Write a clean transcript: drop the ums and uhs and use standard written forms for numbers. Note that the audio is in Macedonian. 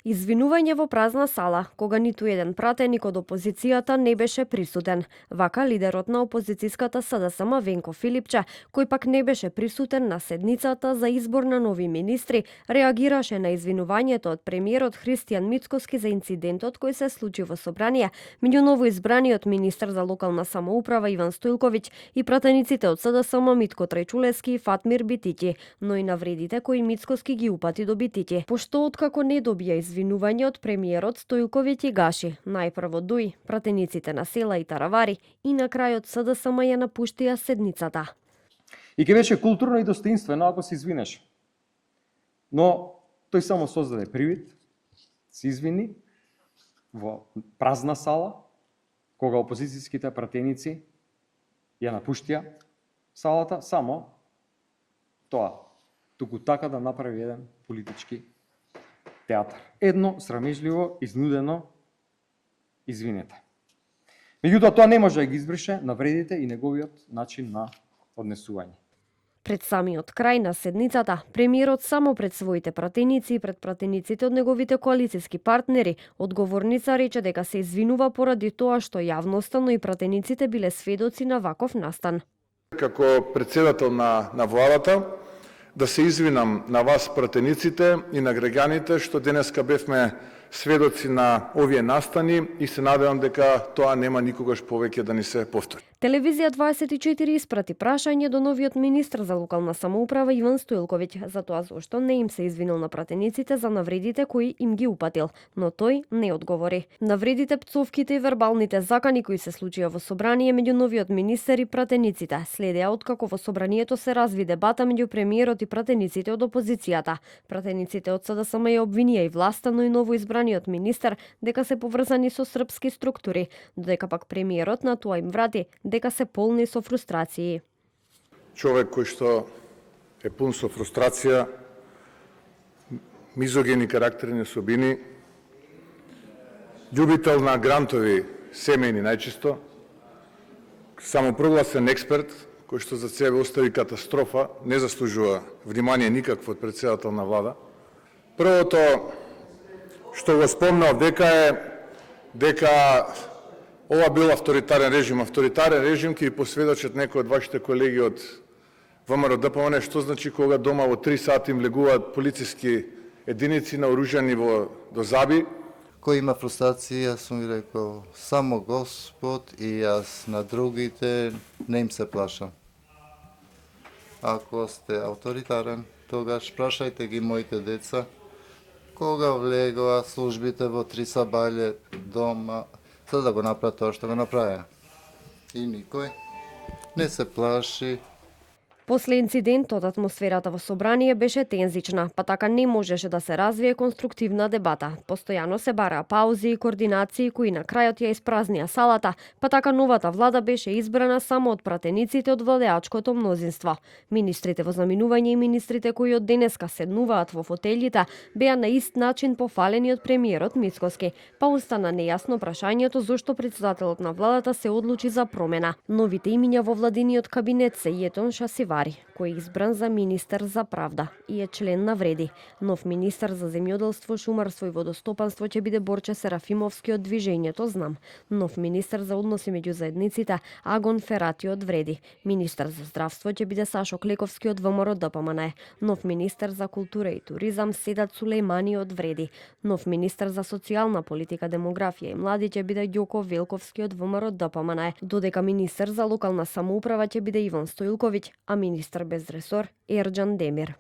Извинување во празна сала, кога ниту еден пратеник од опозицијата не беше присутен. Вака лидерот на опозицијската СДСМ Венко Филипче, кој пак не беше присутен на седницата за избор на нови министри, реагираше на извинувањето од премиерот Христијан Мицкоски за инцидентот кој се случи во собрание меѓу новоизбраниот министер за локална самоуправа Иван Стојлковиќ и пратениците од СДСМ Митко Трајчулевски и Фатмир Битиќи, но и навредите кои Мицкоски ги упати до Битиќи. Пошто откако не добија извинување од премиерот Стојлковиќ и Гаши, најпрво Дуј, пратениците на села и Таравари и на крајот СДСМ ја напуштија седницата. И ке беше културно и достоинствено ако се извинеше. Но тој само создаде привид, се извини во празна сала, кога опозицијските пратеници ја напуштија салата, само тоа, туку така да направи еден политички театар. Едно срамежливо, изнудено извинете. Меѓутоа, тоа не може да ги избрише навредите и неговиот начин на однесување. Пред самиот крај на седницата, премиерот само пред своите пратеници и пред пратениците од неговите коалициски партнери, одговорница рече дека се извинува поради тоа што јавноста, но и пратениците биле сведоци на ваков настан. Како председател на владата, да се извинам на вас пратениците и на граѓаните што денеска бевме сведоци на овие настани и се надевам дека тоа нема никогаш повеќе да ни се повтори. Телевизија 24 испрати прашање до новиот министр за локална самоуправа Иван Стојлковиќ за тоа зошто не им се извинил на пратениците за навредите кои им ги упатил, но тој не одговори. Навредите, пцовките и вербалните закани кои се случија во собрание меѓу новиот министер и пратениците следеа откако во собранието се разви дебата меѓу премиерот и пратениците од опозицијата. Пратениците од СДСМ ја обвинија и власта, но и новоизбраниот министер дека се поврзани со српски структури, додека пак премиерот на тоа им врати дека се полни со фрустрации. Човек кој што е пун со фрустрација, мизогени карактерни особини, љубител на грантови семејни најчесто, самопрогласен експерт, кој што за себе остави катастрофа, не заслужува внимание никакво од председател на влада. Првото што го спомнав дека ова бил авторитарен режим. Авторитарен режим ќе ви посведочат некои од вашите колеги од ВМРО-ДПМН, што значи кога дома во 3 сати им легуваат полициски единици наоружани до заби. Кој има фрустрација, сум ви рекол, само Господ и јас, на другите не им се плашам. Ако сте авторитарен, тогаш прашајте ги моите деца, кога влегоа службите во 3 сабајле дома, за да го направат тоа што го направија. И никој не се плаши. После инцидентот, атмосферата во собрание беше тензична, па така не можеше да се развие конструктивна дебата. Постојано се бараа паузи и координации кои на крајот ја испразнија салата, па така новата влада беше избрана само од пратениците од владеачкото мнозинство. Министрите во заминување и министрите кои од денеска седнуваат во фотелите беа на ист начин пофалени од премиерот Мицкоски, па остана нејасно прашањето зошто председателот на владата се одлучи за промена. Новите имиња во владиниот кабинет се Јетон Шасивари, кој е избран за министер за правда и е член на Вреди. Нов министер за земјоделство, шумарство и водостопанство ќе биде Борче Серафимовски од Движењето Знам. Нов министер за односи меѓу заедниците Агон Ферати од Вреди. Министер за здравство ќе биде Сашо Клековски од ВМРО-ДПМН. Нов министер за култура и туризам Седат Сулејмани од Вреди. Нов министер за социјална политика, демографија и млади ќе биде Ѓоко Велковски од ВМРО-ДПМН. Додека министер за локална самоуправа ќе биде Иван Стојлковиќ, а министер без ресор Ерџан Демир.